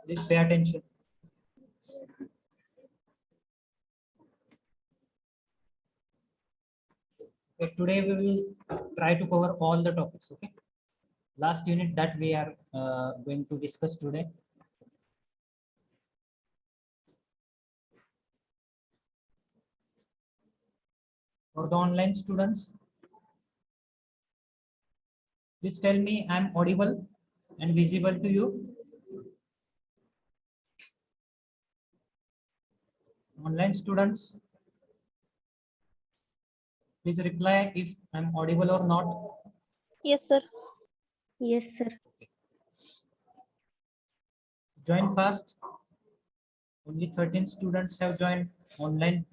Please pay attention. Okay, today we will try to cover all the topics. Okay, last unit that we are going to discuss today. For the online students, please tell me I'm audible and visible to you. Online students, please reply if I'm audible or not. Yes, sir. Yes, sir. Join fast. Only 13 students have joined online.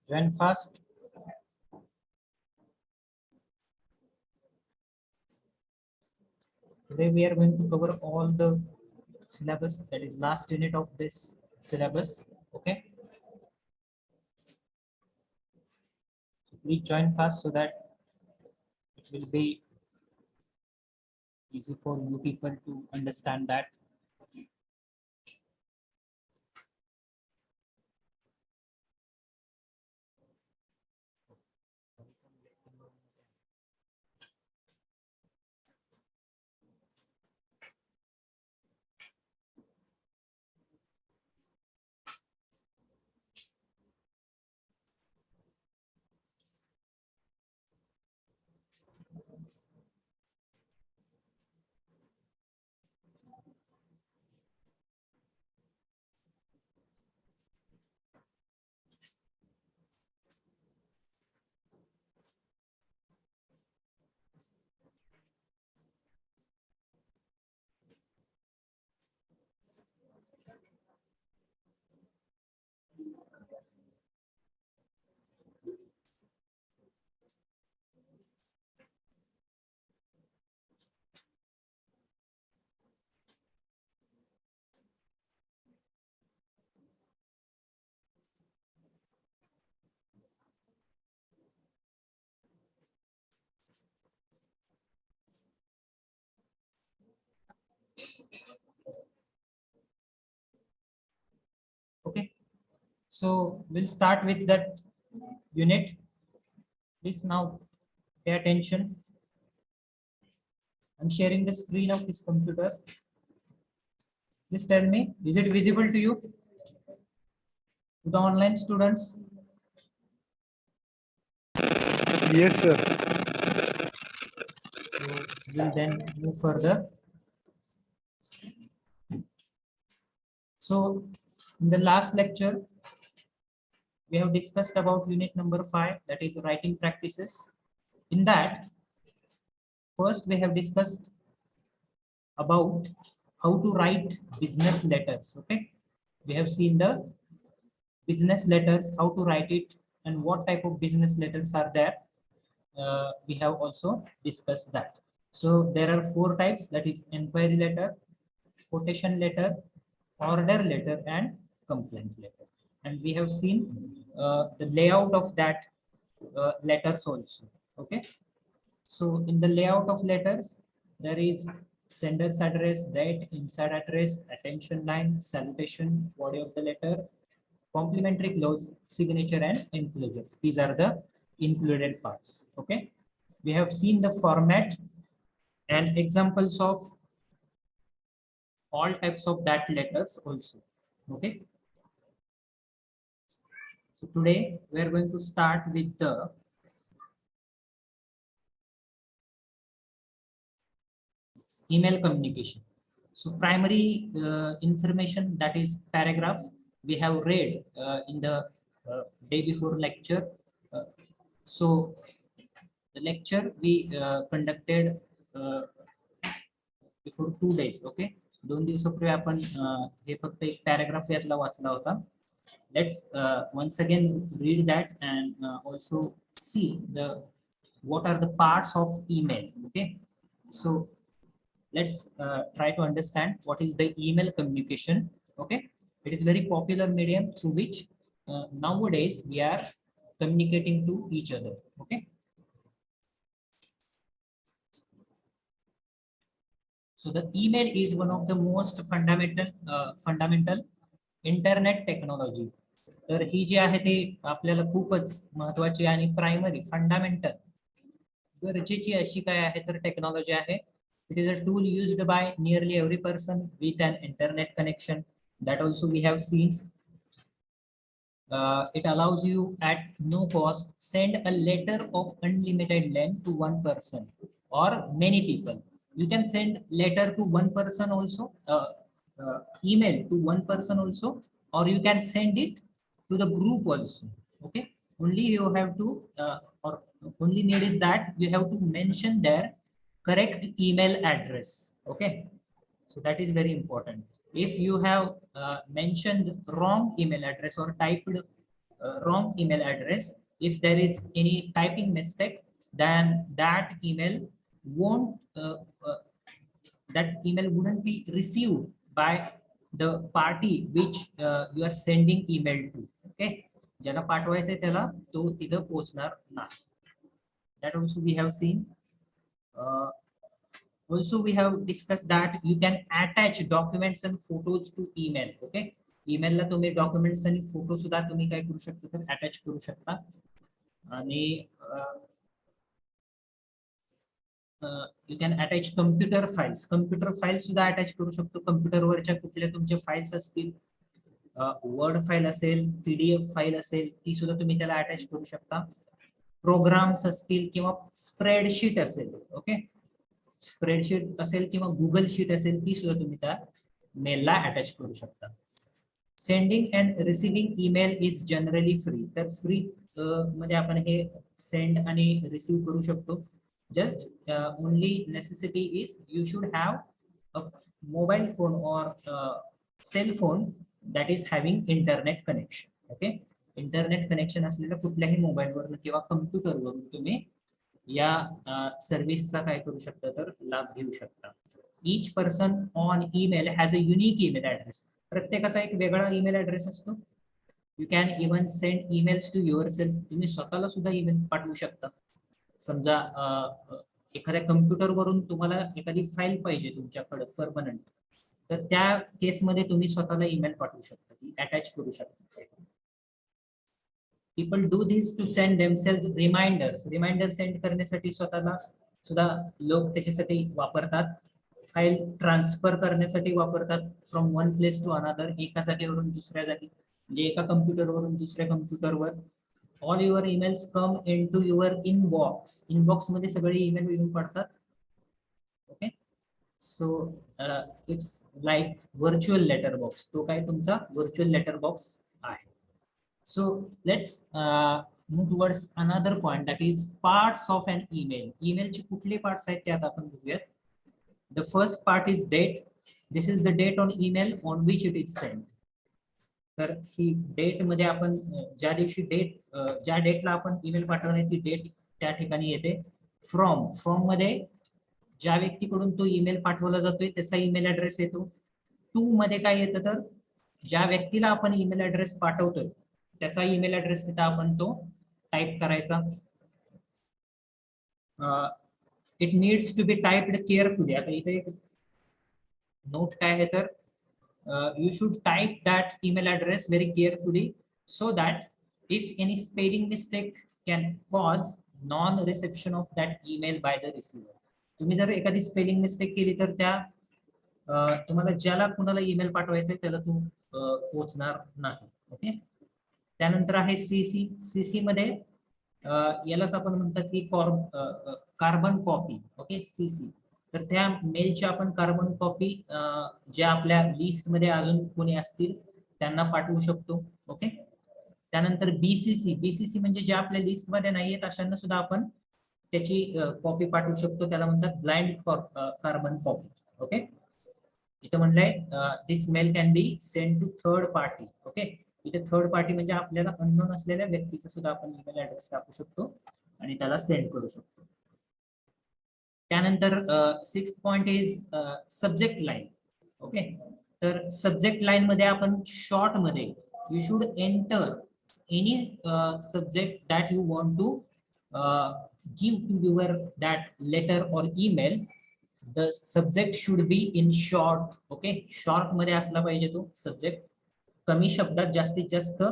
Join fast. Today we are going to cover all the syllabus, that is last unit of this syllabus. Okay. So please join fast so that it will be easy for you people to understand that. Okay, so we'll start with that unit. Please now pay attention. I'm sharing the screen of this computer. Please tell me, is it visible to you? To the online students? Yes, sir. So we'll then move further. So in the last lecture, we have discussed about unit number 5, that is writing practices. In that, first we have discussed about how to write business letters. Okay, we have seen the business letters, how to write it, and what type of business letters are there. We have also discussed that. So there are 4 types, that is inquiry letter, quotation letter, order letter, and complaint letter. And we have seen the layout of that letters also. Okay, so in the layout of letters, there is sender's address, date, inside address, attention line, salutation, body of the letter, complimentary clause, signature, and enclosures. These are the included parts. Okay, we have seen the format and examples of all types of that letters also. Okay, so today we are going to start with the email communication. So primary information, that is paragraph, we have read in the day before lecture. Uh, so the lecture we conducted before 2 days. Okay, 2 दिवसापूर्वी आपण हे फक्त एक paragraph यातला वाचला होता. Let's once again read that and also see the what are the parts of email. Okay, so let's try to understand what is the email communication. Okay, it is very popular medium through which nowadays we are communicating to each other. Okay, so the email is one of the most fundamental internet technology. तर ही जी आहे ते आपल्याला खूपच महत्वाची आणि primary fundamental गरजेची अशी काय आहे तर टेक्नॉलॉजी आहे. It is a tool used by nearly every person with an internet connection. That also we have seen. It allows you at no cost send a letter of unlimited length to one person or many people. You can send letter to one person also, email to one person also, or you can send it to the group also. Okay, only you have to or only need is that you have to mention their correct email address. Okay, so that is very important. If you have mentioned wrong email address or typed wrong email address, if there is any typing mistake, then that email won't that email wouldn't be received by the party which you are sending email to. Okay, ज्याला पाठवायचंय त्याला तो तिथं पोहोचणार नाही. That also we have seen. Also we have discussed that you can attach documents and photos to email. Okay, email ला तुम्ही documents आणि photo सुद्धा तुम्ही काय करू शकता तर attach करू शकता. आणि you can attach computer files सुद्धा attach करू शकतो. कम्प्युटर वरच्या कुठल्या तुमचे फाइल्स असतील, वर्ड फाईल असेल, पीडीएफ फाईल असेल, ती सुद्धा तुम्ही त्याला अटॅच करू शकता. प्रोग्राम्स असतील किंवा स्प्रेडशीट असेल. ओके, स्प्रेडशीट असेल किंवा गुगल शीट असेल, ती सुद्धा तुम्ही त्या मेलला अटॅच करू शकता. Sending and receiving email is generally free. तर फ्री मध्ये आपण हे सेंड आणि रिसीव्ह करू शकतो. Just only necessity is you should have a mobile phone or cell phone that is having internet connection. Okay, internet connection असलेल्या कुठल्याही मोबाईलवरून किंवा कम्प्युटरवरून तुम्ही या सर्व्हिसचा काय करू शकता तर लाभ घेऊ शकता. Each person on email has a unique email address. प्रत्येकाचा एक वेगळा ईमेल ऍड्रेस असतो. You can even send emails to yourself. तुम्ही स्वतःला सुद्धा ईमेल पाठवू शकता. समजा एखाद्या कम्प्युटरवरून तुम्हाला एखादी फाईल पाहिजे तुमच्याकडे परमनंट, तर त्या केसमध्ये तुम्ही स्वतःला ईमेल पाठवू शकता, ती अटॅच करू शकता. People do this to send themselves reminders. Reminder send करण्यासाठी स्वतःला सुद्धा लोक त्याच्यासाठी वापरतात. फाईल ट्रान्सफर करण्यासाठी वापरतात from one place to another. एका जागेवरून दुसऱ्या जागी, म्हणजे एका कम्प्युटरवरून दुसऱ्या कम्प्युटरवर. All your emails come in to your inbox. Inbox मध्ये सगळे ईमेल येऊन पडतात. Okay, so it's like virtual letter box. तो काय तुमचा व्हर्च्युअल लेटर बॉक्स आहे. So let's move towards another point, that is parts of an email. ईमेलचे कुठले पार्ट्स आहेत ते आता आपण बघूयात. The first part is date. This is the date on email on which it is send. तर ही डेट मध्ये आपण ज्या दिवशी ज्या डेटला आपण ईमेल पाठवणार ती डेट त्या ठिकाणी येते. फ्रॉम मध्ये ज्या व्यक्तीकडून तो ईमेल पाठवला जातोय त्याचा ईमेल ऍड्रेस येतो. टू मध्ये काय येतं तर ज्या व्यक्तीला आपण ईमेल ऍड्रेस पाठवतोय त्याचा ईमेल ऍड्रेस तिथं आपण तो टाइप करायचा. It needs to be typed carefully. आता इथे एक नोट काय आहे तर you should type that email address very carefully so that if any spelling mistake can cause non-reception of that email by the receiver. तुम्ही जर एखादी स्पेलिंग मिस्टेक केली तर त्या तुम्हाला ज्याला कुणाला ईमेल पाठवायचा त्याला तू पोहोचणार नाही. ओके, त्यानंतर आहे सीसी. सीसी मध्ये यालाच आपण म्हणतात की कार्बन कॉपी. Okay, CC. तर त्या मेलची आपण कार्बन कॉपी ज्या आपल्या लिस्ट मध्ये अजून कोणी असतील त्यांना पाठवू शकतो. ओके. त्यानंतर बीसीसी म्हणजे ज्या आपल्या लिस्ट मध्ये नाहीयेत अशांना सुद्धा आपण त्याची कॉपी पाठवू शकतो. त्याला म्हणतात ब्लाइंड कार्बन कॉपी. ओके. इथं म्हणलंय this mail can be send to third party. Okay. इथे थर्ड पार्टी म्हणजे आपल्याला अननोन असलेल्या व्यक्तीचा सुद्धा आपण ईमेल ऍड्रेस टाकू शकतो आणि त्याला सेंड करू शकतो. त्यानंतर 6th point is subject line. Okay. तर सब्जेक्ट लाईन मध्ये आपण शॉर्ट मध्ये you should enter any subject that you want to give to your that letter or email. The subject should be in short. Okay. Short मध्ये असला पाहिजे तो subject. कमी शब्दात जास्तीत जास्त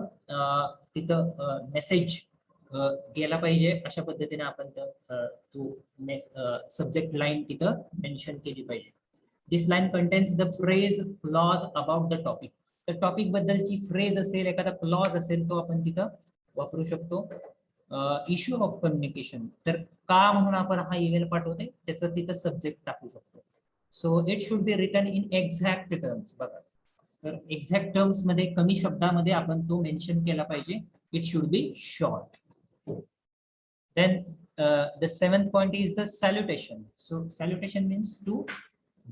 तिथं मेसेज गेला पाहिजे अशा पद्धतीने आपण तो सब्जेक्ट लाईन तिथं मेन्शन केली पाहिजे. This line contains the phrase clause about the topic. तर टॉपिक बद्दलची फ्रेज असेल, एखादा क्लॉज असेल तो आपण तिथं वापरू शकतो. इश्यू ऑफ कम्युनिकेशन, तर का म्हणून आपण हा ईमेल पाठवतोय त्याचं तिथं सब्जेक्ट टाकू शकतो. So it should be written in exact terms. बघा, तर एक्झॅक्ट टर्म्स मध्ये कमी शब्दामध्ये आपण तो मेन्शन केला पाहिजे. It should be short. Then the 7th point is the salutation. So salutation means to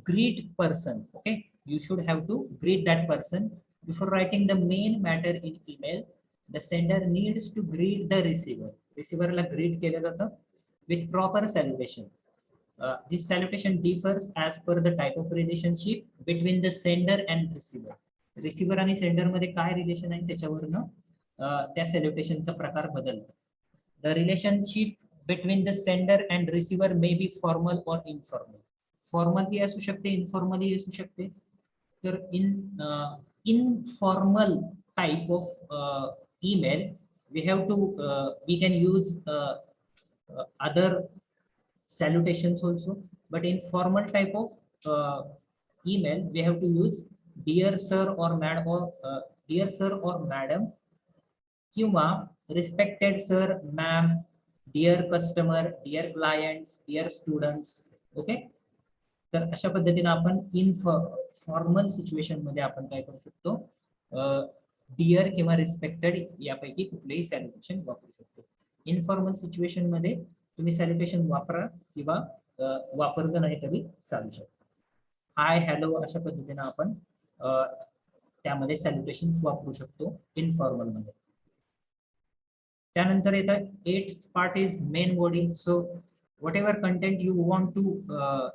greet person. Okay, you should have to greet that person before writing the main matter in email. The sender needs to greet the receiver. Receiver ला greet केलं जातं with proper salutation. This salutation differs as per the type of relationship between the sender and receiver. Receiver आणि sender मध्ये काय relation आहे त्याच्यावरनं त्या सॅल्युटेशनचा प्रकार बदलतो. The relationship between the sender and receiver may be formal or informal. Formally असू शकते, informally असू शकते. तर informal type of email we have to we can use other salutations also, but in formal type of email we have to use dear sir or madam or dear sir or madam किंवा respected sir, ma'am, dear customer, dear clients, dear students. Okay. तर अशा पद्धतीने आपण in formal situation मध्ये आपण काय करू शकतो, डिअर किंवा रिस्पेक्टेड यापैकी कुठलेही सॅल्युटेशन वापरू शकतो. इनफॉर्मल सिच्युएशन मध्ये तुम्ही सॅल्युटेशन वापरा किंवा वापरलं नाही तरी चालू शकतो. हाय, हॅलो अशा पद्धतीने आपण त्यामध्ये सॅल्युटेशन वापरू शकतो इनफॉर्मल मध्ये. त्यानंतर येतं 8th part is main body. So whatever content you want to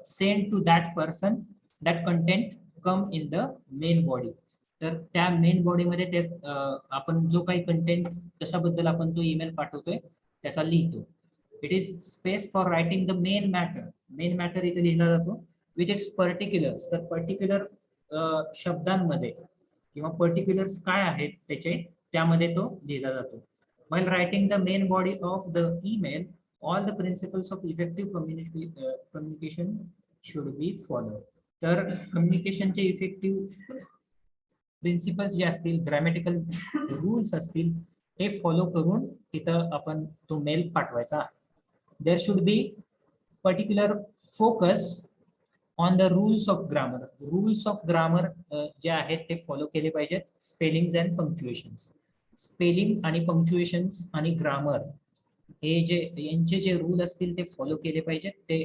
send to that person, that content come in the main body. तर त्या मेन बॉडी मध्ये ते आपण जो काही कंटेंट कशाबद्दल आपण तो ईमेल पाठवतोय त्याचा लिहितो. It is space for writing the main matter. Main matter इथे लिहिला जातो विथ इट्स पर्टिक्युलर्स. तर पर्टिक्युलर शब्दांमध्ये किंवा पर्टिक्युलर्स काय आहेत त्याचे त्यामध्ये तो लिहिला जातो. While writing the main body of the email, all the principles of effective communication should be followed. तर कम्युनिकेशनचे इफेक्टिव्ह प्रिन्सिपल्स जे असतील, ग्रॅमॅटिकल रूल्स असतील ते फॉलो करून तिथं आपण तो मेल पाठवायचा आहे. There should be particular focus on the rules of grammar. Rules of grammar जे आहेत ते फॉलो केले पाहिजेत. Spelling and पंक्च्युएशन्स. स्पेलिंग आणि पंक्च्युएशन्स आणि ग्रामर हे जे यांचे जे रूल असतील ते फॉलो केले पाहिजेत, ते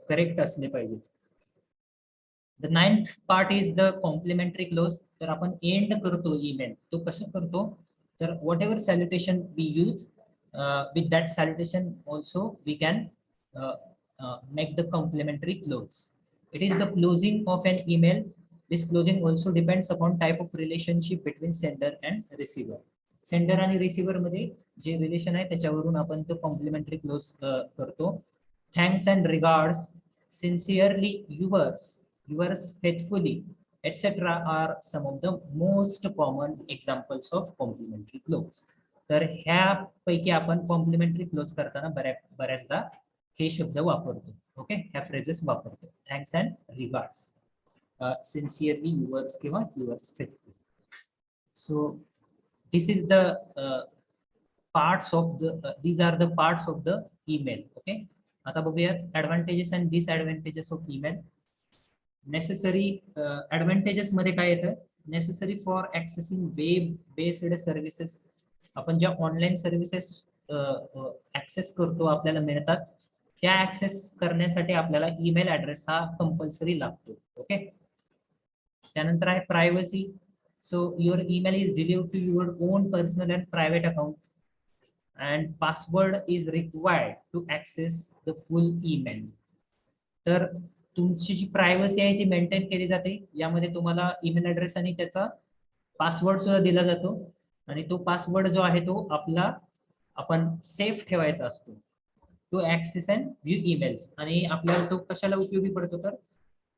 करेक्ट असले पाहिजेत. The 9th part is the complimentary clause. तर आपण एंड करतो ईमेल, तो कसं करतो, तर whatever salutation we use with that salutation also we can make the complimentary close. It is the closing of an email. This closing also depends upon type of relationship between sender and receiver. Sender आणि receiver मध्ये जे relation आहे त्याच्यावरून आपण तो complimentary close करतो. Thanks and regards, sincerely yours, yours faithfully etcetera are some of the most common examples of complimentary close. तर ह्यापैकी आपण कॉम्प्लिमेंटरी क्लोज करताना बऱ्याचदा हे शब्द वापरतो. ओके, ह्या फ्रेजेस वापरतो. Thanks and regards, sincerely yours किंवा yours faithfully. So this is the parts of the these are the parts of the email. Okay, आता बघूयात advantages and disadvantages of email. Necessary advantages मध्ये काय येतं, necessary for ऍक्सेसिंग web based services. आपण ज्या online services access करतो आपल्याला मिळतात, त्या ऍक्सेस करण्यासाठी आपल्याला ईमेल ऍड्रेस हा कंपल्सरी लागतो. ओके. त्यानंतर आहे privacy. So your email is delivered to your own personal and private account and password is required to access the full email. तर तुमची जी प्रायव्हसी आहे ती मेंटेन केली जाते. यामध्ये तुम्हाला ईमेल ऍड्रेस आणि त्याचा पासवर्ड सुद्धा दिला जातो आणि तो पासवर्ड जो आहे तो आपला आपण सेफ ठेवायचा असतो to access and view emails. आणि आपल्याला तो कशाला उपयोगी पडतो, तर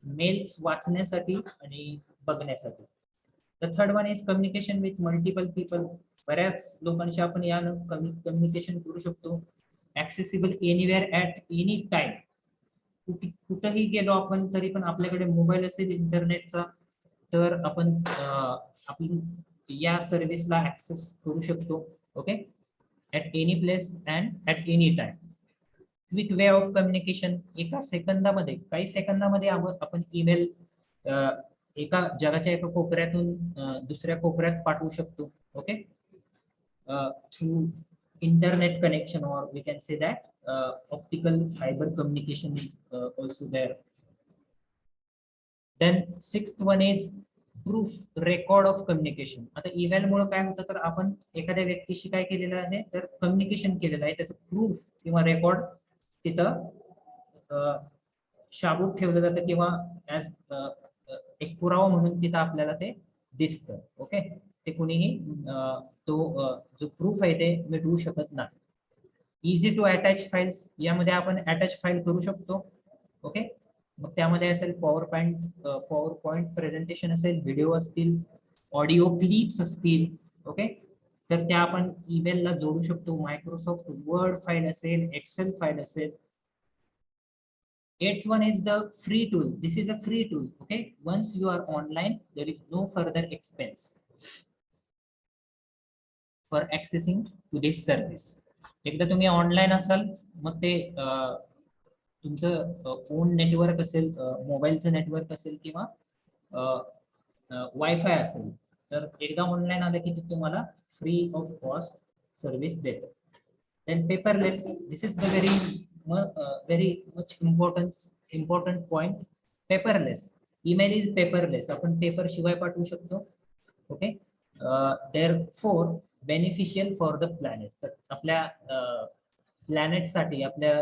मेल्स वाचण्यासाठी आणि बघण्यासाठी. The third one is communication with multiple people. बऱ्याच लोकांशी आपण या कम्युनिकेशन करू शकतो. Accessible anywhere at any time. कुठेही गेलो आपण तरी पण आपल्याकडे मोबाईल असेल इंटरनेटचा, तर आपण या सर्व्हिसला ऍक्सेस करू शकतो. Okay. At any place and at any time. Quick way of communication. एका सेकंदामध्ये, काही सेकंदामध्ये आपण ईमेल एका जगाच्या एका कोपऱ्यातून दुसऱ्या कोपऱ्यात पाठवू शकतो. Okay. Through internet connection, or we can say that optical fiber communication is also there. Then sixth one is proof record of communication. आता ईमेल मुळे काय होतं, तर आपण एखाद्या व्यक्तीशी काय केलेलं आहे, तर कम्युनिकेशन केलेलं आहे, त्याचं प्रूफ किंवा रेकॉर्ड तिथं शाबूत ठेवलं जातं किंवा ऍज एक पुरावा म्हणून तिथं आपल्याला ते दिसतं. ओके. ते कुणीही तो जो प्रूफ आहे ते मिटवू शकत नाही. Easy to attach files. यामध्ये आपण अटॅच फाईल करू शकतो. ओके. मग त्यामध्ये असेल पॉवर पॉइंट प्रेझेंटेशन असेल, व्हिडिओ असतील, ऑडिओ क्लिप्स असतील. ओके. तर त्या आपण ईमेलला जोडू शकतो. मायक्रोसॉफ्ट वर्ड फाईल असेल, एक्सेल फाईल असेल. Eighth one is the free tool. This is a free tool. Okay. Once you are online, there is no further expense for accessing to this service. एकदा तुम्ही online असाल, मग ते तुमचं phone network असेल, मोबाईलचं network असेल किंवा वायफाय असेल, तर एकदा ऑनलाईन आलं की ते तुम्हाला फ्री ऑफ कॉस्ट सर्व्हिस देतं. Then paperless. This is the very much important point. Paperless. Email is paperless. आपण पेपर शिवाय पाठवू शकतो. Okay. Therefore beneficial for the planet. तर आपल्या प्लॅनेट साठी, आपल्या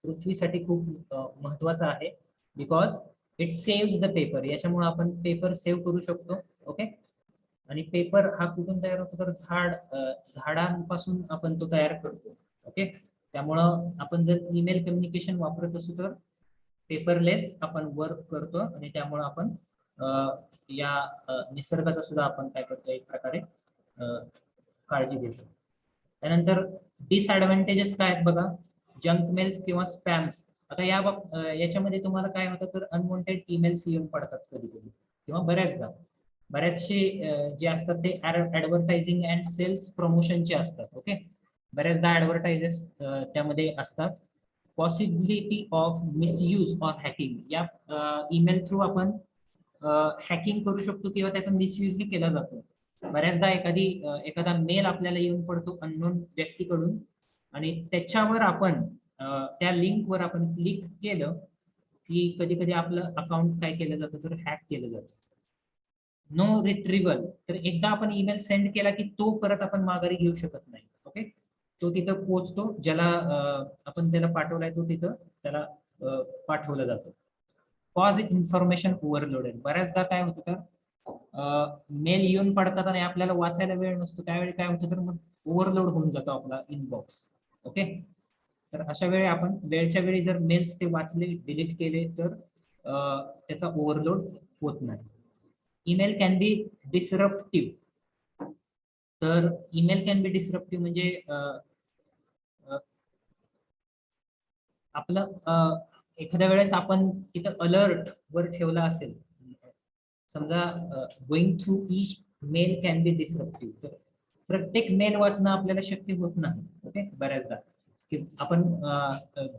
पृथ्वीसाठी खूप महत्वाचं आहे. Because it saves the paper. याच्यामुळे आपण पेपर सेव्ह करू शकतो. ओके. आणि पेपर हा कुठून तयार होतो, तर झाडांपासून आपण तो तयार करतो. ओके. त्यामुळं आपण जर ईमेल कम्युनिकेशन वापरत असू तर पेपरलेस आपण वर्क करतो आणि त्यामुळं आपण या निसर्गाचा सुद्धा आपण काय करतो, एक प्रकारे काळजी घेतो. त्यानंतर डिसएडव्हान्टेजेस काय आहेत बघा. जंक मेल्स किंवा स्पॅम्स. आता याच्यामध्ये तुम्हाला काय होतं, तर अनवॉन्टेड ईमेल्स येऊन पडतात कधी कधी, किंवा बऱ्याचशे जे असतात ते ऍडव्हर्टायझिंग अँड सेल्स प्रमोशनचे असतात. ओके. बऱ्याचदा ऍडव्हर्टायझेस त्यामध्ये असतात. Possibility of misuse or hacking. या ईमेल थ्रू आपण हॅकिंग करू शकतो किंवा त्याचा मिसयूज केला जातो. बऱ्याचदा एखादा मेल आपल्याला येऊन पडतो अननोन व्यक्तीकडून, आणि त्याच्यावर आपण त्या लिंकवर आपण क्लिक केलं की कधी कधी आपलं अकाउंट काय केलं जातं, तर हॅक केलं जातं. No retrieval. तर एकदा आपण ईमेल सेंड केला की तो परत आपण माघारी घेऊ शकत नाही. ओके. तो तिथं पोहोचतो, ज्याला आपण त्याला पाठवलाय तो तिथं त्याला पाठवलं जातं. Cause information overloaded. बऱ्याचदा काय होतं, तर मेल येऊन पडतात आणि आपल्याला वाचायला वेळ नसतो. त्यावेळी काय होतं, तर मग ओव्हरलोड होऊन जातो आपला इनबॉक्स. ओके. तर अशा वेळी आपण वेळच्या वेळी जर मेल्स ते वाचले, डिलीट केले, तर त्याचा ओव्हरलोड होत नाही. Email can be disruptive. तर ईमेल कॅन बी डिसरप्टिव्ह म्हणजे आपलं एखाद्या वेळेस आपण तिथं अलर्ट वर ठेवला असेल, समजा going through each mail can be disruptive. तर प्रत्येक मेल वाचणं आपल्याला शक्य होत नाही. ओके. बऱ्याचदा की आपण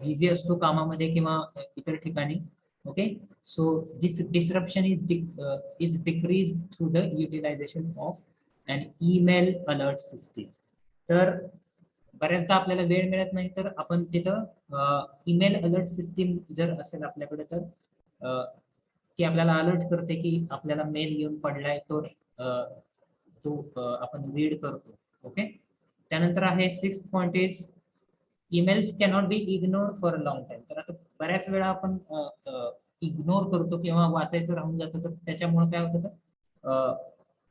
बिझी असतो कामामध्ये किंवा इतर ठिकाणी. Okay, so this disruption is decrease through the utilization of an email alert system. तर बऱ्याचदा आपल्याला वेळ मिळत नाही तर आपण तिथं ईमेल अलर्ट सिस्टीम जर असेल आपल्याकडे तर ती आपल्याला अलर्ट करते की आपल्याला मेल येऊन पडलाय, तो आपण रीड करतो. ओके, त्यानंतर आहे 6th point is emails cannot be ignored for a long time. तर आता बऱ्याच वेळा आपण इग्नोर करतो किंवा वाचायचं राहून जातं, तर त्याच्यामुळे काय होतं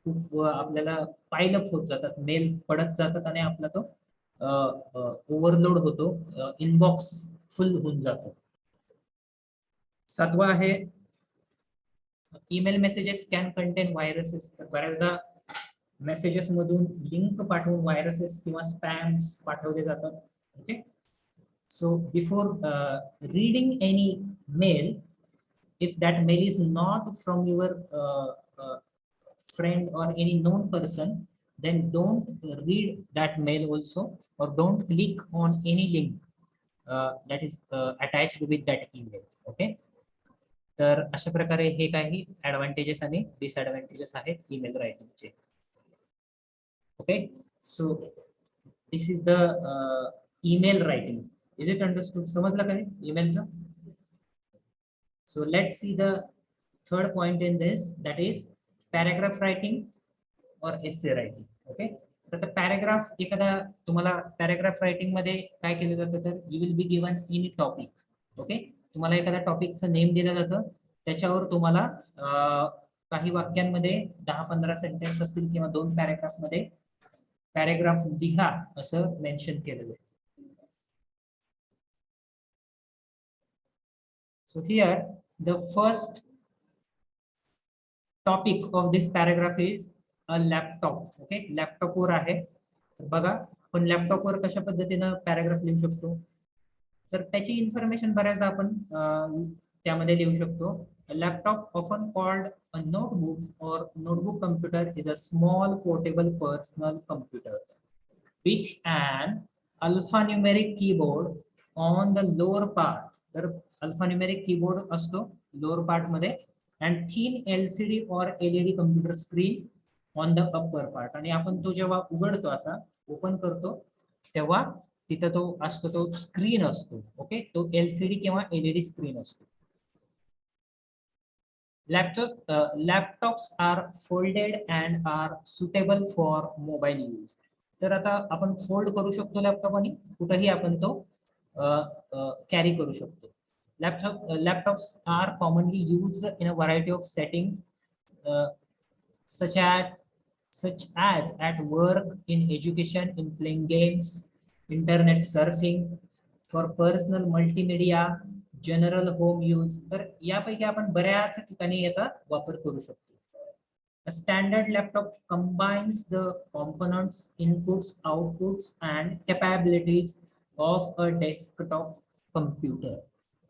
खूप आपल्याला पायलअप होत जातात, मेल पडत जातात आणि आपला तो ओव्हरलोड होतो, इनबॉक्स फुल होऊन जातो. 7वा आहे email messages can content viruses. तर बऱ्याचदा मेसेजेस मधून लिंक पाठवून व्हायरसेस किंवा स्पॅम्स पाठवले जातात. Okay, so before reading any mail, if that mail is not from your friend or any known person, then don't read that mail also, or don't click on any link that is attached with that email. Okay, तर अशा प्रकारे हे काही advantages आणि disadvantages आहेत email रायटिंगचे. Okay, so this is the email writing. Is it understood? समजलं काय ईमेलचं? So let's see the third point in this, that is paragraph writing or essay writing. Okay, तर पॅराग्राफ, एखादा तुम्हाला पॅराग्राफ रायटिंग मध्ये काय केलं जातं, तर you will be given any topic. Okay, तुम्हाला एखाद्या टॉपिकचं नेम दिलं जातं, त्याच्यावर तुम्हाला काही वाक्यांमध्ये 10-15 सेंटेन्स असतील किंवा 2 पॅराग्राफ मध्ये पॅराग्राफ लिहा असं मेन्शन केलेलं आहे. So here the first topic of this paragraph is a laptop. Okay, laptop वर आहे. तर बघा आपण लॅपटॉप वर कशा पद्धतीनं पॅराग्राफ लिहू शकतो, तर त्याची इन्फॉर्मेशन बऱ्याचदा आपण त्यामध्ये लिहू शकतो. Laptop often called a notebook or notebook computer is a small portable personal computer with an alphanumeric keyboard on the lower part. तर alphanumeric keyboard असतो लोअर पार्ट मध्ये, and thin LCD or LED computer screen on the upper part. आणि आपण तो जेव्हा उघडतो, असा open करतो, तेव्हा तिथं तो असतो, तो स्क्रीन असतो. ओके, तो LCD किंवा LED स्क्रीन असतो. Laptops are folded and are suitable for mobile use. तर आता आपण फोल्ड करू शकतो लॅपटॉप आणि कुठेही आपण तो कॅरी करू शकतो. Laptops are commonly used in a variety of settings, such as at work, in education, in playing games, internet surfing, for personal multimedia, general home use. तर यापैकी आपण बऱ्याच ठिकाणी याचा वापर करू शकतो. A standard laptop combines the components, inputs, outputs and capabilities of a desktop computer.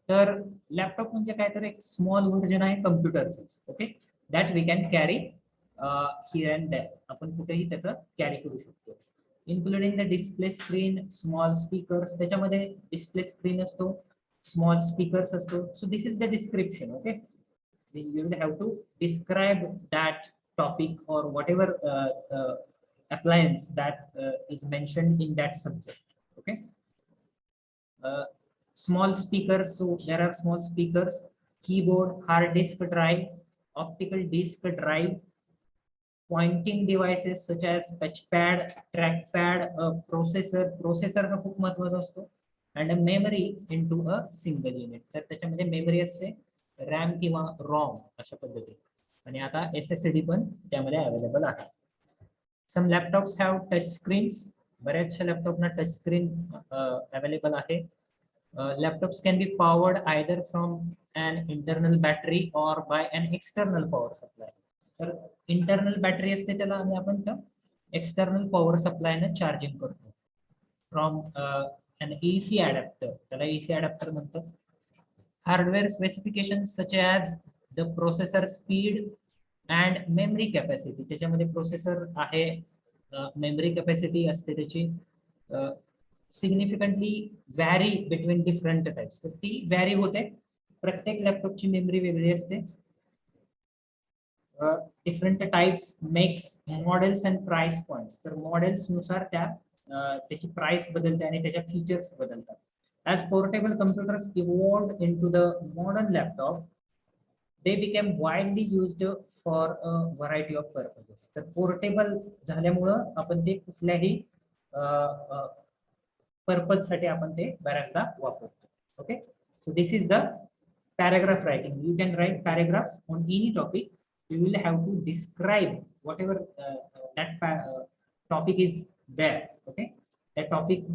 तर लॅपटॉप म्हणजे काय, तर एक स्मॉल व्हर्जन आहे कम्प्युटरच. Okay, that we can carry here and there. आपण कुठेही त्याचं कॅरी करू शकतो. Including the display screen, small speakers. त्याच्यामध्ये डिस्प्ले स्क्रीन असतो, small speakers असतो. So this is the description. Okay, you will have to describe that topic or whatever appliance that is mentioned in that subject. Okay, small speakers, so there are small speakers, keyboard, hard disk drive, optical disk drive, pointing devices such as touchpad, trackpad, processor हा खूप महत्त्वाचा असतो, and a memory into a single unit. तर त्याच्यामध्ये memory असते, RAM किंवा ROM अशा पद्धतीने, आणि आता SSD पण त्यामध्ये अवेलेबल आहे. सम लॅपटॉप्स हॅव टच स्क्रीन्स. बऱ्याचशा लॅपटॉपना टच स्क्रीन अवेलेबल आहे. Laptops can be powered either from an internal battery or by an external power supply. तर इंटरनल बॅटरी असते त्याला, आणि आपण त्या एक्सटर्नल पॉवर सप्लाय ने चार्जिंग करतो फ्रॉम an AC adapter. त्याला AC adapter म्हणतात. Hardware specifications such as the processor speed and memory capacity. त्याच्यामध्ये प्रोसेसर आहे, मेमरी कॅपॅसिटी असते त्याची, significantly vary between different types. तर ती व्हॅरी होते. प्रत्येक लॅपटॉपची मेमरी वेगळी असते. Different types, makes, models and price points. तर मॉडेल्स नुसार त्याची प्राइस बदलते आणि त्याच्या फीचर्स बदलतात. As portable computers evolved into the modern laptop, they became widely used for a variety of purposes. तर पोर्टेबल झाल्यामुळं आपण ते कुठल्याही पर्पज साठी आपण ते बऱ्याचदा वापरतो. Okay, so this is the paragraph writing. You can write paragraph on any topic. You will have to describe whatever that topic is there. Okay, त्या टॉपिक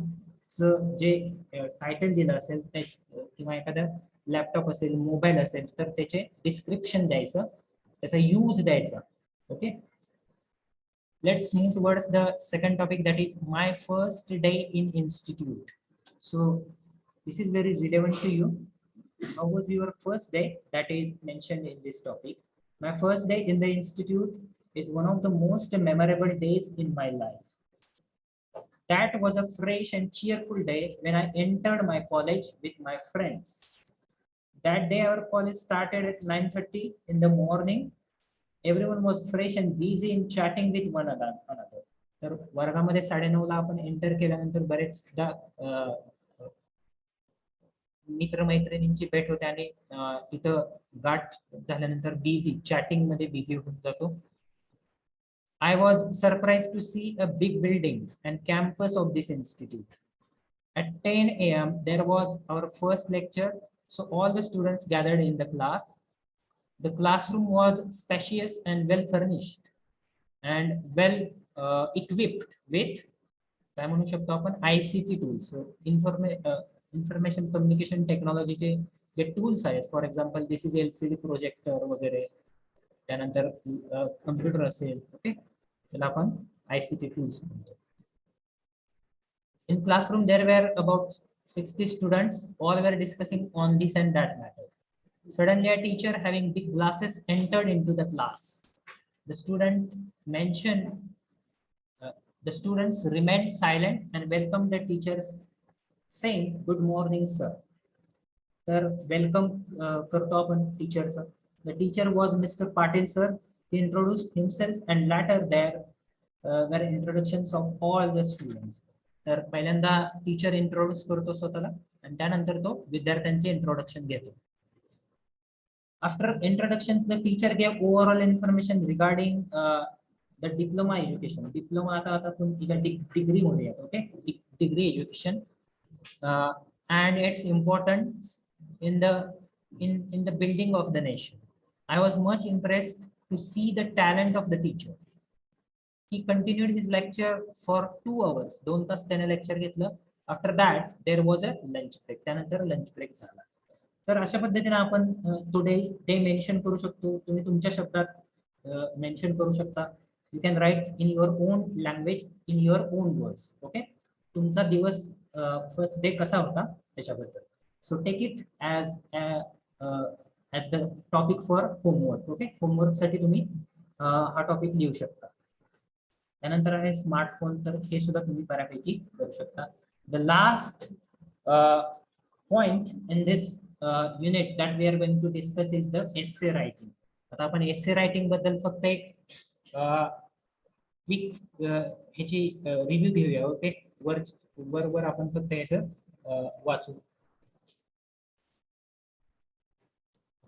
जे टायटल दिलं असेल किंवा एखादा लॅपटॉप असेल, मोबाईल असेल, तर त्याचे डिस्क्रिप्शन द्यायचं, त्याचा यूज द्यायचा. Okay, let's move towards the second topic, that is my first day in institute. So this is very relevant to you. How was your first day? That is mentioned in this topic. My first day in the institute is one of the most memorable days in my life. That was a fresh and cheerful day when I entered my college with my friends. That day our college started at 9:30 in the morning. Everyone was fresh and busy in chatting with one another. तर वर्गामध्ये 9:30 ला आपण enter केल्यानंतर बरेचदा मित्रमैत्रिणींची भेट होते आणि तिथं गाठ झाल्यानंतर बिझी चॅटिंग मध्ये बिझी होऊन जातो. I was surprised to see a big building and campus of this institute. At 10 a.m. there was our first lecture, so all the students gathered in the class. The classroom was spacious and well furnished and well equipped with काय म्हणू शकतो आपण ICT tools. Information communication टेक्नॉलॉजीचे जे tools आहेत, for example this is LCD projector वगैरे, त्यानंतर computer असेल. Okay, त्याला आपण ICT टूल्स म्हणतो. In classroom there were about 60 students, all were discussing on this and that matter. Suddenly a teacher having big glasses entered into the class. The students remained silent and welcomed the teachers saying good morning sir. तर welcome करतो आपण टीचरचं. The teacher was Mr. Patil sir. He introduced himself and later there were introductions of all the students. तर पहिल्यांदा teacher introduce करतो स्वतःला आणि त्यानंतर तो विद्यार्थ्यांचे इंट्रोडक्शन घेतो. After introductions, the teacher gave overall information regarding the diploma education. Diploma आता तुमची डिग्री होणे, okay, degree education and its importance in the building of the nation. I was much impressed to see the talent of the teacher. He continued his lecture for 2 hours. 2 तास त्याने lecture घेतलं. After that there was a lunch break. त्यानंतर lunch break झाला. तर अशा पद्धतीने आपण today day mention करू शकतो. तुम्ही तुमच्या शब्दात मेन्शन करू शकता. You can write in your own language, in your own words. Okay, तुमचा दिवस फर्स्ट डे कसा होता त्याच्याबद्दल. So take it as the topic for homework. Okay, homework साठी तुम्ही हा टॉपिक लिहू शकता. त्यानंतर आहे स्मार्टफोन, तर हे सुद्धा तुम्ही बऱ्यापैकी करू शकता. The last point in this unit that we are going to discuss is the essay writing. आता आपण essay writing बद्दल फक्त एक क्विक ह्याची रिव्ह्यू घेऊया. ओके, वर आपण फक्त याचं वाचू,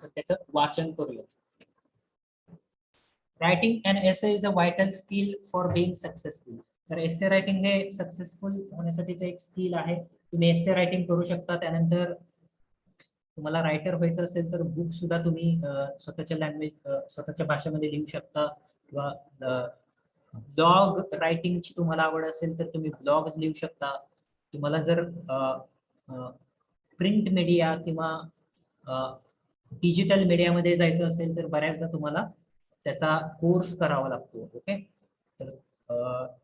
त्याचं वाचन करूया. Writing an essay is a vital skill for being successful. तर essay writing हे सक्सेसफुल होण्यासाठीचं एक स्किल आहे. तुम्ही एसे रायटिंग करू शकता. त्यानंतर तुम्हाला रायटर व्हायचं असेल तर बुक सुद्धा तुम्ही स्वतःच्या लँग्वेज, स्वतःच्या भाषेमध्ये लिहू शकता. किंवा ब्लॉग रायटिंगची तुम्हाला आवड असेल तर तुम्ही ब्लॉग्स लिहू शकता. तुम्हाला जर प्रिंट मीडिया किंवा डिजिटल मीडियामध्ये जायचं असेल तर बऱ्याचदा तुम्हाला त्याचा कोर्स करावा लागतो. ओके, तर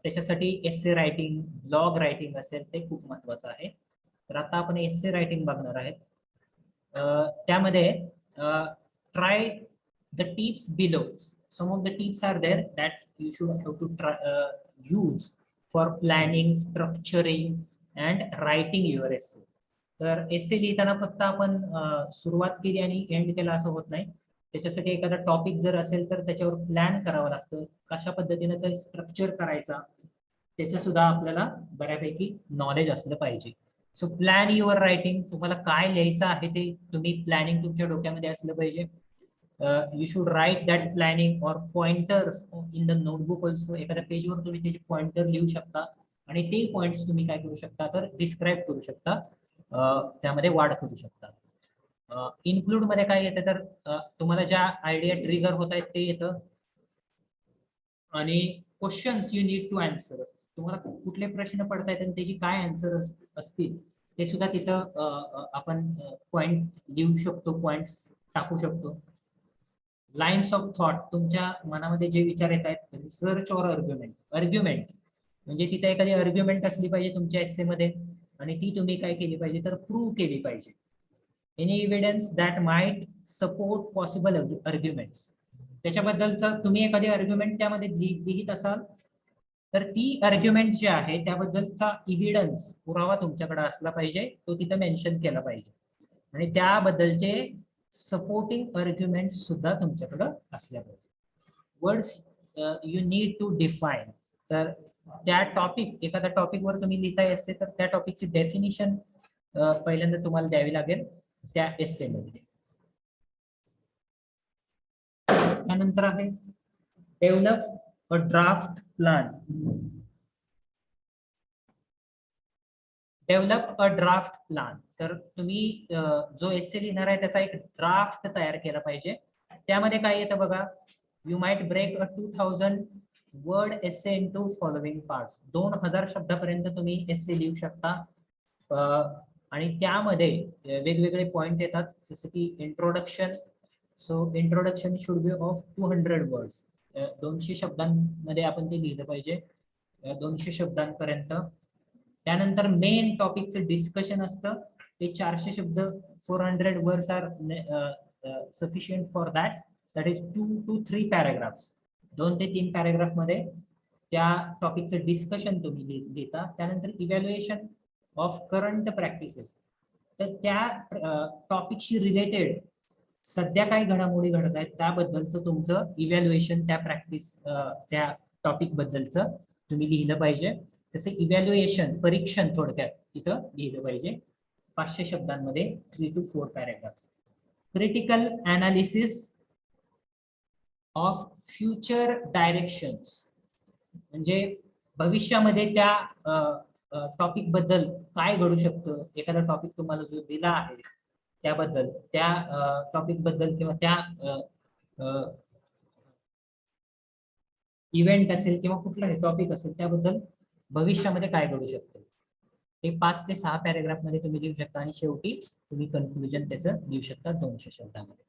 त्याच्यासाठी एसे रायटिंग, ब्लॉग रायटिंग असेल ते खूप महत्वाचं आहे. तर आता आपण एसे रायटिंग बघणार आहेत. त्यामध्ये try the tips below. Some of the tips are there that you should have to use for planning, structuring and writing your essay. तर एसे लिहिताना फक्त आपण सुरुवात केली आणि एंड केला असं होत नाही. त्याच्यासाठी एखादा टॉपिक जर असेल तर त्याच्यावर प्लॅन करावं लागतं, कशा पद्धतीने ते स्ट्रक्चर करायचा त्याचं सुद्धा आपल्याला बऱ्यापैकी नॉलेज असलं पाहिजे. सो प्लॅन युअर रायटिंग, तुम्हाला काय लिहायचं आहे ते तुम्ही प्लॅनिंग तुमच्या डोक्यामध्ये असलं पाहिजे. You should write that planning or pointers in the notebook also. एखाद्या पेजवर तुम्ही त्याचे पॉइंटर लिहू शकता आणि ते पॉइंट्स तुम्ही काय करू शकता तर डिस्क्राईब करू शकता, त्यामध्ये वाढ करू शकता. इन्क्लूड मध्ये काय येतं तर तुम्हाला ज्या आयडिया ट्रिगर होत आहेत ते येतं, आणि questions you need to answer, तुम्हाला कुठले प्रश्न पडतायत आणि त्याची काय आन्सर असतील ते सुद्धा तिथं आपण पॉइंट लिहू शकतो, पॉइंट्स टाकू शकतो. लाईन्स ऑफ थॉट, तुमच्या मनामध्ये जे विचार येत आहेत, रिसर्च और आर्ग्युमेंट. आर्ग्युमेंट म्हणजे तिथे एखादी आर्ग्युमेंट असली पाहिजे तुमच्या एस्से मध्ये आणि ती तुम्ही काय केली पाहिजे तर प्रूव्ह केली पाहिजे. Any evidence that might support possible arguments, त्याच्याबद्दलचं तुम्ही एखादी आर्ग्युमेंट त्यामध्ये लिहित असाल तर ती आर्ग्युमेंट जी आहे त्याबद्दलचा इव्हिडन्स, पुरावा तुमच्याकडे असला पाहिजे, तो तिथं मेन्शन केला पाहिजे आणि त्याबद्दलचे सपोर्टिंग आर्ग्युमेंट सुद्धा तुमच्याकडे असल्या पाहिजे. Words you need to define, तर त्या टॉपिक, एखाद्या टॉपिक वर तुम्ही लिहिताय एसे तर त्या टॉपिकची डेफिनिशन पहिल्यांदा तुम्हाला द्यावी लागेल त्या एसे मध्ये. त्यानंतर आहे develop a draft plan. Develop a draft plan, तर तुम्ही जो एसे लिहिणार आहे त्याचा एक ड्राफ्ट तयार केला पाहिजे. त्यामध्ये काय येतं बघा, you might break a 2000 word essay into following parts. 2000 शब्दापर्यंत तुम्ही एसे लिहू शकता आणि त्यामध्ये वेगवेगळे पॉइंट येतात, जसं की introduction. So introduction should be of 200 words. 200 शब्दांमध्ये आपण ते लिहिलं पाहिजे, 200 शब्दांपर्यंत. त्यानंतर मेन टॉपिकचं डिस्कशन असतं, ते 400 शब्द, 400 words are sufficient for that. That is 2 to 3 paragraphs. 2 ते 3 पॅराग्राफ मध्ये त्या टॉपिकचं डिस्कशन तुम्ही लिहिता. त्यानंतर इव्हॅल्युएशन ऑफ करंट प्रॅक्टिसेस, तर त्या टॉपिकशी रिलेटेड सध्या काय घडामोडी घडत आहेत त्याबद्दलचं तुमचं इव्हॅल्युएशन, त्या प्रॅक्टिस, त्या टॉपिक बद्दलचं तुम्ही लिहिलं पाहिजे. तसे इव्हॅल्युएशन, परीक्षण थोडक्यात तिथं लिहिलं पाहिजे 500 शब्दांमध्ये, 3 to 4 paragraphs. Critical analysis of future directions, म्हणजे भविष्यामध्ये त्या टॉपिक बद्दल काय घडू शकतं. एखादा टॉपिक तुम्हाला जो दिला आहे त्याबद्दल, त्या टॉपिक बद्दल किंवा त्या इव्हेंट असेल किंवा कुठलाही टॉपिक असेल त्याबद्दल भविष्यामध्ये काय घडू शकतं, हे 5 ते 6 पॅराग्राफ मध्ये तुम्ही लिहू शकता आणि शेवटी तुम्ही कन्क्लुजन त्याचं लिहू शकता 200 शब्दामध्ये.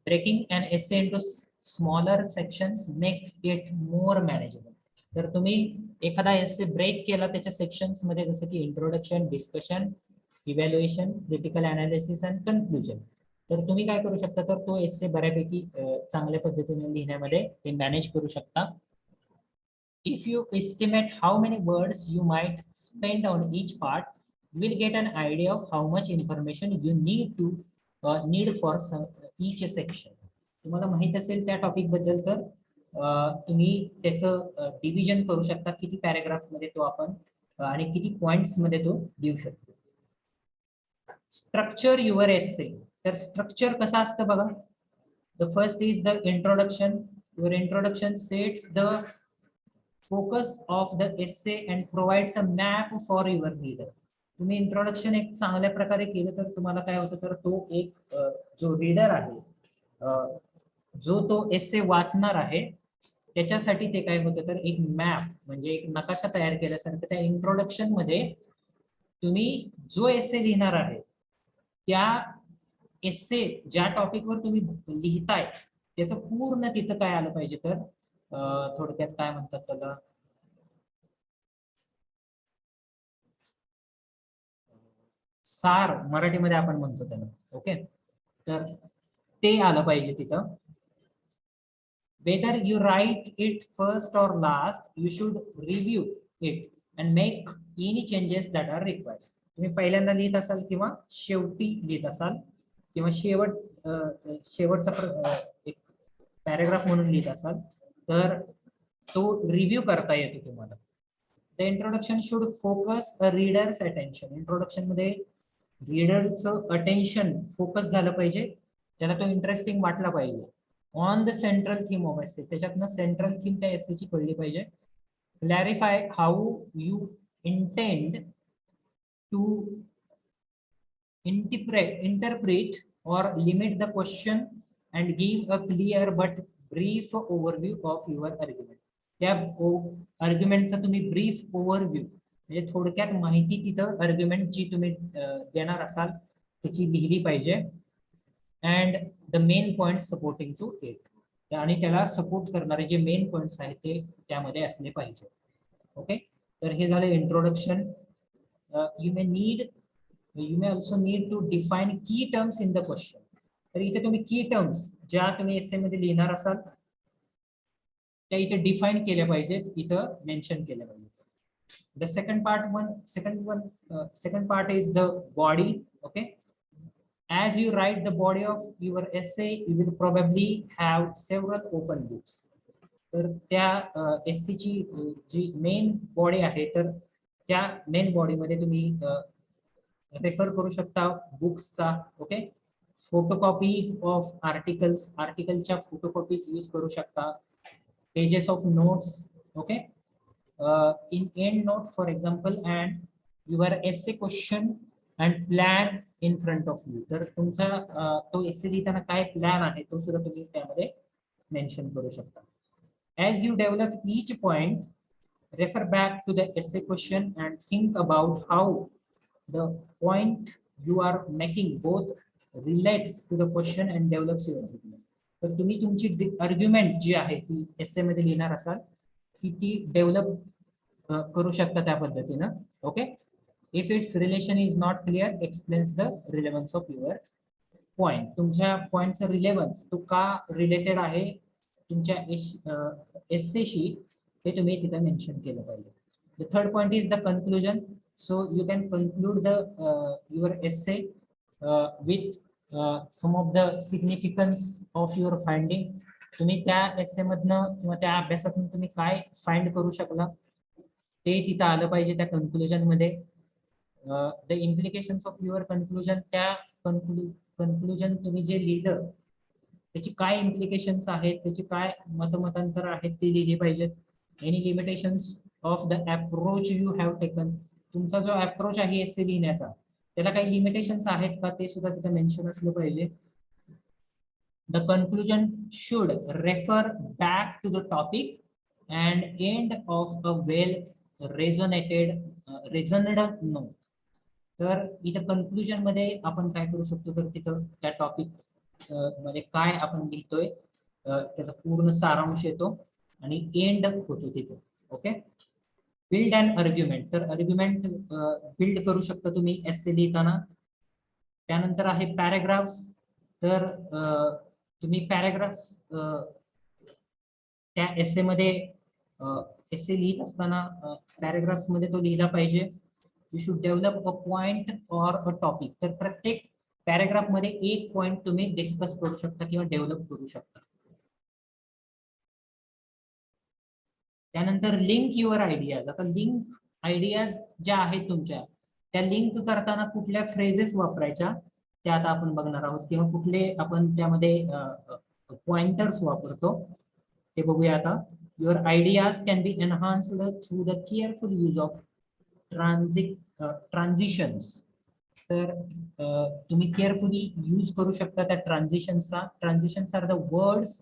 Breaking an essay into smaller sections make it more manageable, तर तुम्ही एखादा एसे ब्रेक केला त्याच्या सेक्शन्स मध्ये, जसं की introduction, discussion, evaluation, critical analysis and conclusion, तर तुम्ही काय करू शकता तर तो एसे बऱ्यापैकी चांगल्या पद्धतीने लिहिण्यामध्ये ते मॅनेज करू शकता. If you estimate how many words you might spend on each part, you will get an idea of how much information you need for each section. तुम्हाला माहित असेल त्या टॉपिक बद्दल तर तुम्ही त्याचं डिव्हिजन करू शकता, किती पॅराग्राफ मध्ये तो आपण आणि किती पॉइंट्स मध्ये तो देऊ शकतो. स्ट्रक्चर युअर एसे, तर स्ट्रक्चर कसं असतं बघा. The first is the introduction. Your introduction sets the focus of the essay and provides a map for your reader. तुम्ही इंट्रोडक्शन एक चांगल्या प्रकारे केलं तर तुम्हाला काय होतं तर तो एक जो रीडर आहे, जो तो एसे वाचणार आहे, त्याच्यासाठी ते काय होतं तर एक मॅप म्हणजे एक नकाशा तयार केल्यासारखं त्या इंट्रोडक्शन मध्ये तुम्ही जो एसे लिहिणार आहे त्या एसे ज्या टॉपिकवर तुम्ही लिहिताय त्याचं पूर्ण तिथं काय आलं पाहिजे तर थोडक्यात काय म्हणतात त्याला, सार मराठीमध्ये आपण म्हणतो त्याला. ओके, तर ते आलं पाहिजे तिथं. Whether you write it first or last, you should review it and make any changes that are required. तुम्ही पहिल्यांदा लिहित असाल किंवा शेवटी लिहित असाल किंवा शेवटचा एक पॅराग्राफ म्हणून लिहित असाल तर तो रिव्ह्यू करता येतो तुम्हाला. The introduction should focus a reader's attention. Introduction मध्ये रीडरचं अटेन्शन फोकस झालं पाहिजे, त्याला तो इंटरेस्टिंग वाटला पाहिजे. On the central theme of essay, त्याच्यातनं सेंट्रल थीम त्या एसेची कळली पाहिजे. Clarify how you intend to interpret or limit the question and give a clear but brief overview of your argument. त्या आर्ग्युमेंटचा तुम्ही ब्रीफ ओव्हरव्ह्यू म्हणजे थोडक्यात माहिती तिथं आर्ग्युमेंट जी तुम्ही देणार असाल त्याची लिहिली पाहिजे. And the main point supporting to it, आणि त्याला सपोर्ट करणारे जे मेन पॉइंट्स आहेत ते त्यामध्ये असले पाहिजे. ओके, तर हे झालं introduction. You may also need to define key terms in the question. तर इथे तुम्ही की टर्म्स ज्या तुम्ही एसे मध्ये लिहिणार असाल त्या इथे डिफाइन केल्या पाहिजेत, इथं मेन्शन केल्या पाहिजेत. The second part is the body. Okay, as you write the body of your essay, you will probably have several open books. तर त्या एसे ची जी मेन बॉडी आहे तर त्या मेन बॉडी मध्ये तुम्ही रेफर करू शकता बुक्सचा. ओके, फोटोकॉपीज ऑफ आर्टिकलच्या फोटोकॉपीज यूज करू शकता. Pages of notes. Okay, in end note for example and your essay question and plan in front of you. तर तुमचा तो एसे लिहिताना काय प्लॅन आहे तो सुद्धा तुम्ही त्यामध्ये मेन्शन करू शकता. As you develop each point, refer back to the essay question and think about how the point you are making both relates to the question and develops your argument. तर तुम्ही तुमची आर्ग्युमेंट जी आहे ती एसे मध्ये लिहिणार असाल की ती डेव्हलप करू शकता त्या पद्धतीनं. Okay, if it's relation is not clear, explains the relevance of your point. तुमच्या पॉइंटचं रिलेव्हन्स तो का रिलेटेड आहे तुमच्या एसेशी ते तुम्ही तिथे मेन्शन केलं पाहिजे. The third point is the conclusion. So you can conclude the your essay with some of the significance of your finding. तुम्ही त्या एसे मधनं किंवा त्या अभ्यासातून तुम्ही काय फाइंड करू शकला ते तिथं आलं पाहिजे त्या कन्क्लुजन मध्ये. The implications of your conclusion, त्या कन्क्लुजन तुम्ही जे लिहिलं त्याची काय इम्प्लिकेशन्स आहेत, त्याची काय मतमतांतर आहेत ती लिहिली पाहिजेत. Any limitations of the approach you have taken, तुमचा जो अप्रोच आहे एसे लिहिण्याचा त्याला काही लिमिटेशन्स आहेत का ते सुद्धा तिथे मेन्शन असलं पाहिजे. The conclusion should refer back to the topic and end of a well resoned note. तर इथं कन्क्लुजन मध्ये आपण काय करू शकतो तर तिथं त्या टॉपिक मध्ये काय आपण लिहितोय त्याचा पूर्ण सारांश येतो आणि एंड होतो तिथे. Okay, build and argument. तर आर्ग्युमेंट बिल्ड करू शकता तुम्ही एसे लिहिताना. त्यानंतर आहे पॅराग्राफ्स. तर तुम्ही पॅराग्राफ्स त्या एसे मध्ये एसे लिहित असताना पॅराग्राफ्स मध्ये तो लिहिला पाहिजे. You should develop a point or a topic. तर प्रत्येक पॅराग्राफ मध्ये एक पॉइंट तुम्ही डिस्कस करू शकता किंवा डेव्हलप करू शकता. त्यानंतर लिंक युअर आयडियाज. आता लिंक आयडियाज ज्या आहेत तुमच्या त्या लिंक करताना कुठल्या फ्रेजेस वापरायच्या त्या आता आपण बघणार आहोत किंवा कुठले आपण त्यामध्ये पॉइंटर्स वापरतो ते बघूया आता. Your ideas can be enhanced through the careful use of transitions. तर तुम्ही केअरफुली यूज करू शकता त्या ट्रान्झिशन्सचा. Transitions are the words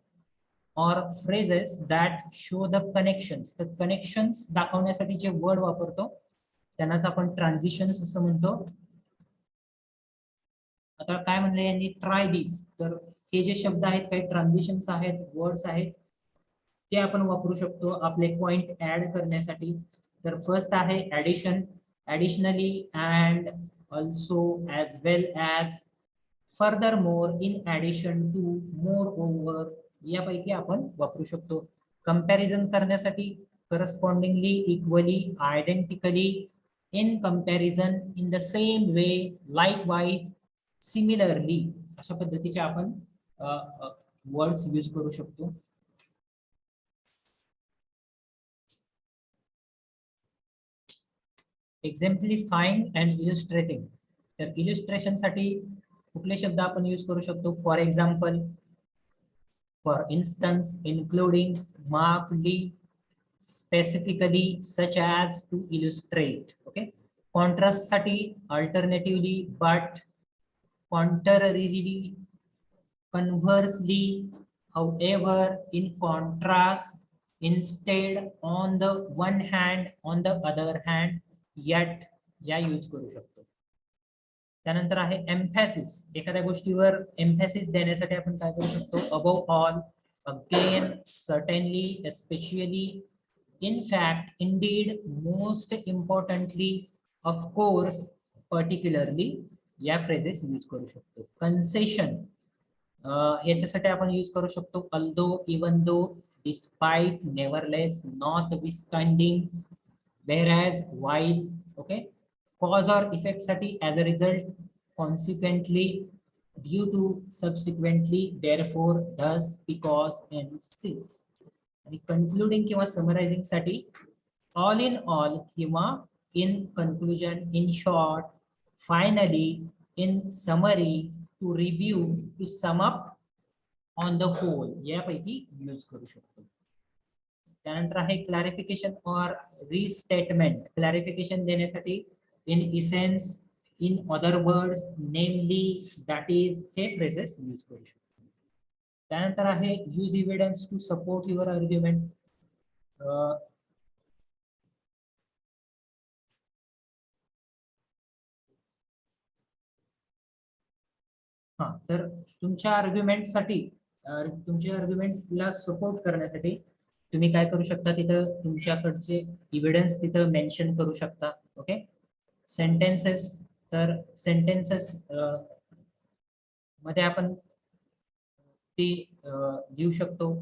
or phrases that show the connections. तर कनेक्शन्स दाखवण्यासाठी जे वर्ड वापरतो त्यांनाच आपण ट्रान्झिशन्स असं म्हणतो. आता काय म्हणले यांनी, ट्राय दिस. तर हे जे शब्द आहेत काही ट्रान्झिशन्स आहेत, वर्ड्स आहेत ते आपण वापरू शकतो आपले पॉइंट ऍड करण्यासाठी. तर फर्स्ट आहे addition. Additionally and also as well as furthermore in addition to moreover यापैकी आपण वापरू शकतो. कंपॅरिझन करण्यासाठी correspondingly, equally, identically, in comparison, in the same way, likewise, similarly, अशा पद्धतीचे आपण वर्ड्स यूज करू शकतो. एक्झाम्प्लिफाइंग अँड इलुस्ट्रेटिंग. तर इलुस्ट्रेशन साठी कुठले शब्द आपण यूज करू शकतो? For example, for instance, including, markedly, specifically, such as, to illustrate. Okay, contrast साठी alternatively, but, contrarily, conversely, however, in contrast, instead, on the one hand, on the other hand, yet, या use करू शकतो. त्यानंतर आहे एम्फॅसिस. एखाद्या गोष्टीवर एम्फॅसिस देण्यासाठी आपण काय करू शकतो? Above all, again, certainly, especially, in fact, indeed, most importantly, of course, particularly, या फ्रेजेस यूज करू शकतो. कन्सेशन ह्याच्यासाठी आपण यूज करू शकतो although, even though, despite, nevertheless, notwithstanding, whereas, while. Okay, cause or effect साठी as a result, consequently, due to, subsequently, therefore, thus, because, and since. आणि concluding किंवा समरायझिंग साठी ऑल इन ऑल किंवा in conclusion, in short, finally, in summary, to review, to sum up, on the whole, यापैकी use करू शकतो. त्यानंतर आहे clarification और रिस्टेटमेंट. क्लॅरिफिकेशन देण्यासाठी in essence, in other words, namely, that is, हे फ्रेजेस यूज करू शकतो. त्यानंतर आहे use evidence to support your argument. हा, तर तुमच्या आर्ग्युमेंटसाठी, तुमच्या आर्ग्युमेंटला सपोर्ट करण्यासाठी तुम्ही काय करू शकता? तिथं तुमच्याकडचे इव्हिडन्स तिथं मेन्शन करू शकता. Okay, sentences. तर सेंटेन्सेस मध्ये आपण ती देऊ शकतो.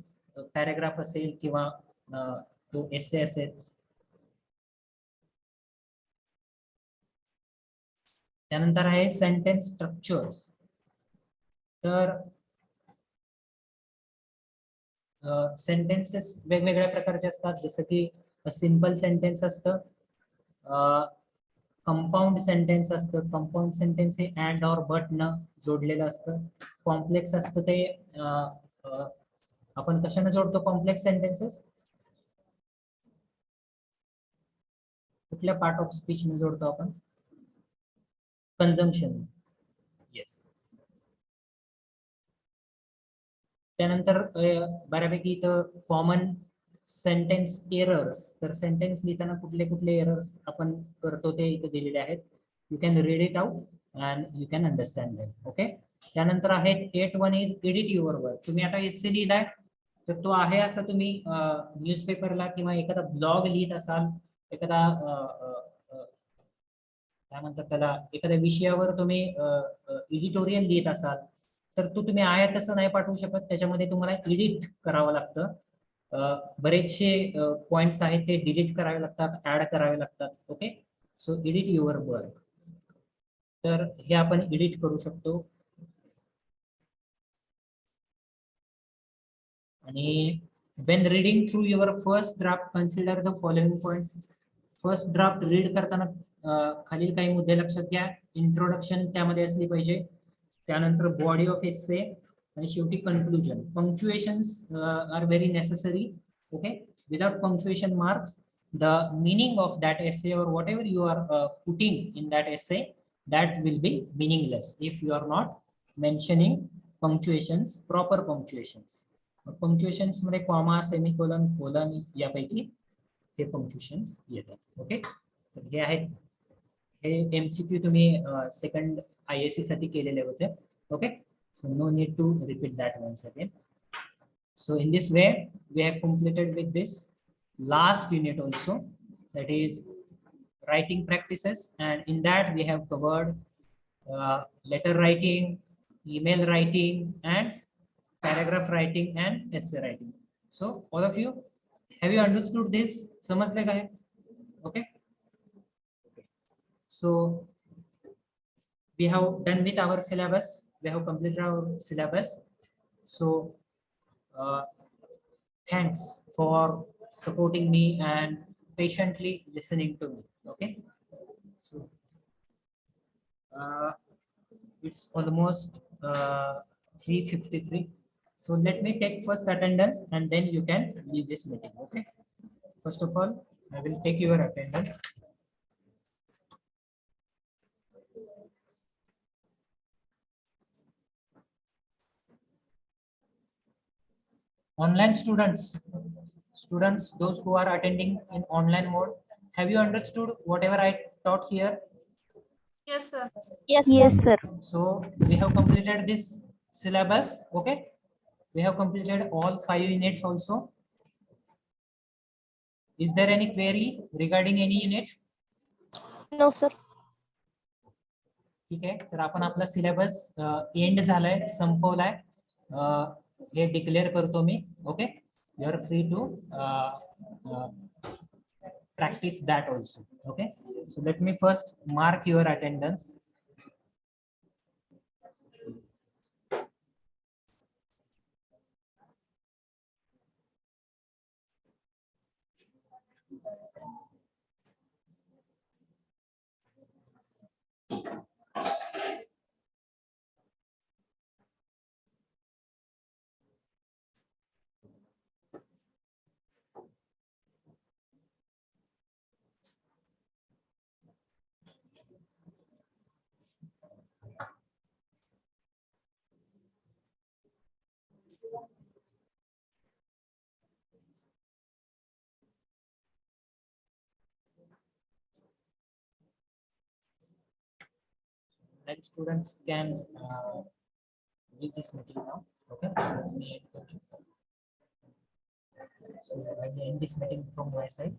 पॅराग्राफ असेल किंवा तो एसे असेल. त्यानंतर आहे सेंटेन्स स्ट्रक्चर्स. तर सेंटेन्सेस वेगवेगळ्या प्रकारचे असतात. जसं की सिंपल सेंटेन्स असतं, कंपाऊंड सेंटेन्स असतं. कंपाऊंड सेंटेन्स हे अँड और बट न जोडलेलं असतं. कॉम्प्लेक्स असतं ते आपण कशाने जोडतो? कॉम्प्लेक्स सेंटेन्सेस कुठल्या पार्ट ऑफ स्पीच ने जोडतो आपण? कंजम्पशन. येस. त्यानंतर बऱ्यापैकी इथं कॉमन सेंटेन्स एरर्स. तर सेंटेन्स लिहिताना कुठले कुठले एरर्स आपण करतो ते इथे दिलेले आहेत. You can read it out and you can understand them. Okay, त्यानंतर आहेत 8.1 इज एडिट युअर वर्क. तुम्ही आता एसे लिहिलाय, तर तो आहे असं तुम्ही न्यूजपेपरला किंवा एखादा ब्लॉग लिहित असाल, एखादा काय म्हणतात त्याला, एखाद्या विषयावर तुम्ही एडिटोरियल लिहित असाल, तर तो तुम्ही आहे तसं नाही पाठवू शकत. त्याच्यामध्ये तुम्हाला एडिट करावं लागतं. बरेचसे पॉइंट्स आहेत ते डिलीट करावे लागतात, ऍड करावे लागतात. Okay, so edit your work. तर हे आपण एडिट करू शकतो. आणि when reading through your first draft, consider the following points. First draft read करताना खालील काही मुद्दे लक्षात घ्या. इंट्रोडक्शन त्यामध्ये असली पाहिजे. त्यानंतर बॉडी ऑफ एसे आणि शेवटी conclusion. Punctuations are very necessary. Okay, without punctuation marks the meaning of that essay or whatever you are putting in that essay, that will be meaningless if you are not mentioning punctuations, proper punctuations. Punctuations मध्ये comma, semicolon, colon यापैकी हे पंक्च्युएशन्स येतात. Okay, तर हे आहेत, हे MCQ तुम्ही second ISC साठी केलेले होते. Okay, so no need to repeat that once again. So in this way we have completed with this last unit also, that is writing practices, and in that we have covered letter writing, email writing, and paragraph writing and essay writing. So all of you Have you understood this? समजले का है? Okay. So we have done with our syllabus. We have completed our syllabus. So thanks for supporting me and patiently listening to me. Okay. So it's almost 3:53. So let me take first attendance and then you can leave this meeting. Okay. First of all, I will take your attendance. Online students, those who are attending in online mode, have you understood whatever I taught here? Yes, sir. Yes, Yes, sir. sir. So we have completed this syllabus. Okay, we have completed all 5 units also. Is there any query regarding any unit? No, sir. ठीक आहे, तर आपण आपला syllabus end झालाय, संपवलाय, हे declare करतो मी. Okay, you are free to practice that also. Okay, so let me first mark your attendance. Like students can leave this meeting now. Okay, so I will end this meeting from my side.